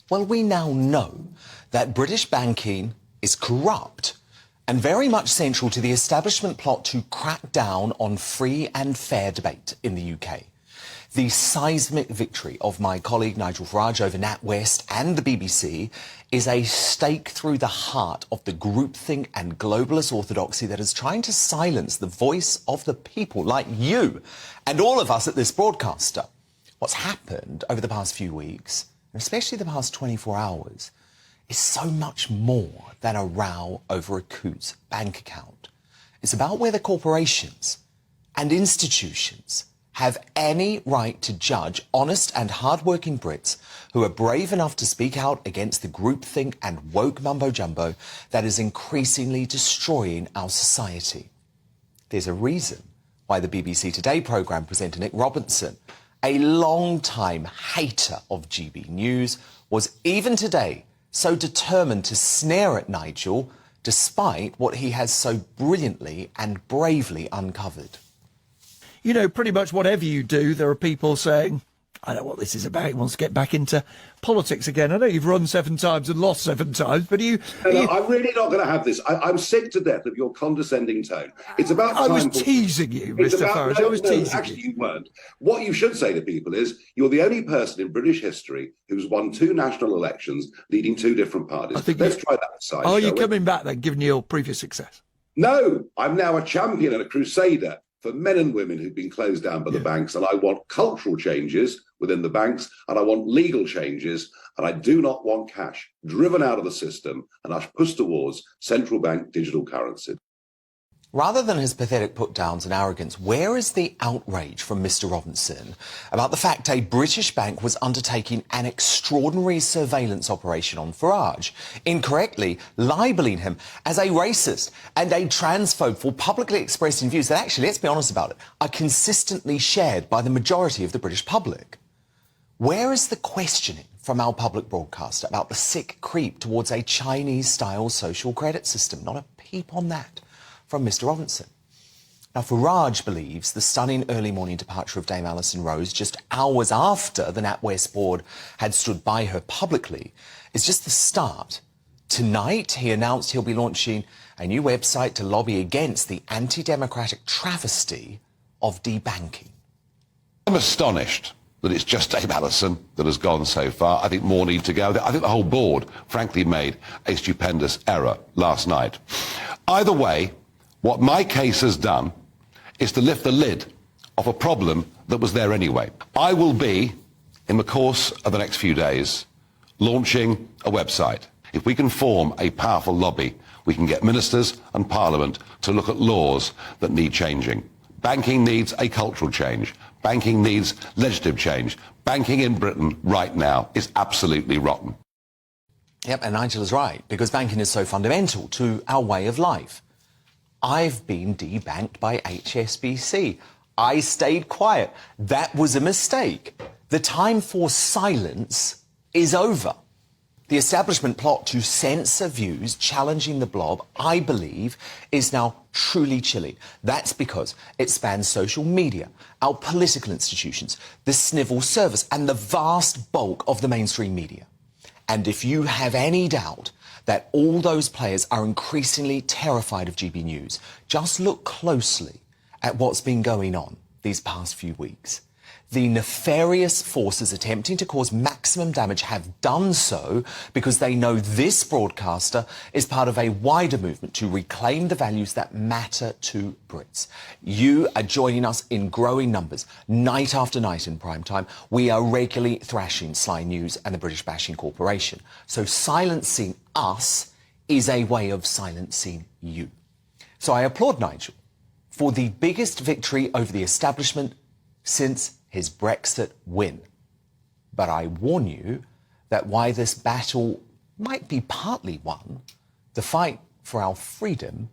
Well, we now know that British banking is corrupt and very much central to the establishment plot to crack down on free and fair debate in the UK. The seismic victory of my colleague Nigel Farage over NatWest and the BBC is a stake through the heart of the groupthink and globalist orthodoxy that is trying to silence the voice of the people like you and all of us at this broadcaster. What's happened over the past few weeks, and especially the past 24 hours, is so much more than a row over a Coutts bank account. It's about whether corporations and institutions have any right to judge honest and hard-working Brits who are brave enough to speak out against the groupthink and woke mumbo-jumbo that is increasingly destroying our society. There's a reason why the BBC Today programme presenter Nick Robinson, a long-time hater of GB News, was even today so determined to snare at Nigel despite what he has so brilliantly and bravely uncovered. You know, pretty much whatever you do, there are people saying, I know what this is about. He wants to get back into politics again. I know you've run 7 times and lost 7 times, but I'm really not going to have this. I'm sick to death of your condescending tone. It's about time. I was teasing you, Mr. Farage. I was teasing actually, you. You weren't. What you should say to people is you're the only person in British history who's won 2 national elections leading 2 different parties. Let's try that aside. Are you coming back then, given your previous success? No, I'm now a champion and a crusader for men and women who've been closed down by the banks, and I want cultural changes within the banks, and I want legal changes, and I do not want cash driven out of the system and us pushed towards central bank digital currency. Rather than his pathetic put-downs and arrogance, where is the outrage from Mr. Robinson about the fact a British bank was undertaking an extraordinary surveillance operation on Farage, incorrectly labelling him as a racist and a transphobe for publicly expressing views that actually, let's be honest about it, are consistently shared by the majority of the British public? Where is the questioning from our public broadcaster about the sick creep towards a Chinese-style social credit system? Not a peep on that from Mr. Robinson. Now, Farage believes the stunning early morning departure of Dame Alison Rose just hours after the NatWest board had stood by her publicly is just the start. Tonight, he announced he'll be launching a new website to lobby against the anti-democratic travesty of debanking. I'm astonished that it's just Dame Alison that has gone so far. I think more need to go. I think the whole board, frankly, made a stupendous error last night. Either way, what my case has done is to lift the lid off a problem that was there anyway. I will be, in the course of the next few days, launching a website. If we can form a powerful lobby, we can get ministers and Parliament to look at laws that need changing. Banking needs a cultural change. Banking needs legislative change. Banking in Britain right now is absolutely rotten. Yep, and Nigel is right, because banking is so fundamental to our way of life. I've been debanked by HSBC. I stayed quiet. That was a mistake. The time for silence is over. The establishment plot to censor views challenging the blob, I believe, is now truly chilling. That's because it spans social media, our political institutions, the civil service, and the vast bulk of the mainstream media. And if you have any doubt that all those players are increasingly terrified of GB News, just look closely at what's been going on these past few weeks. The nefarious forces attempting to cause maximum damage have done so because they know this broadcaster is part of a wider movement to reclaim the values that matter to Brits. You are joining us in growing numbers, night after night in prime time. We are regularly thrashing Sly News and the British Bashing Corporation. So silencing us is a way of silencing you. So I applaud Nigel for the biggest victory over the establishment since his Brexit win. But I warn you that while this battle might be partly won, the fight for our freedom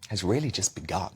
has really just begun.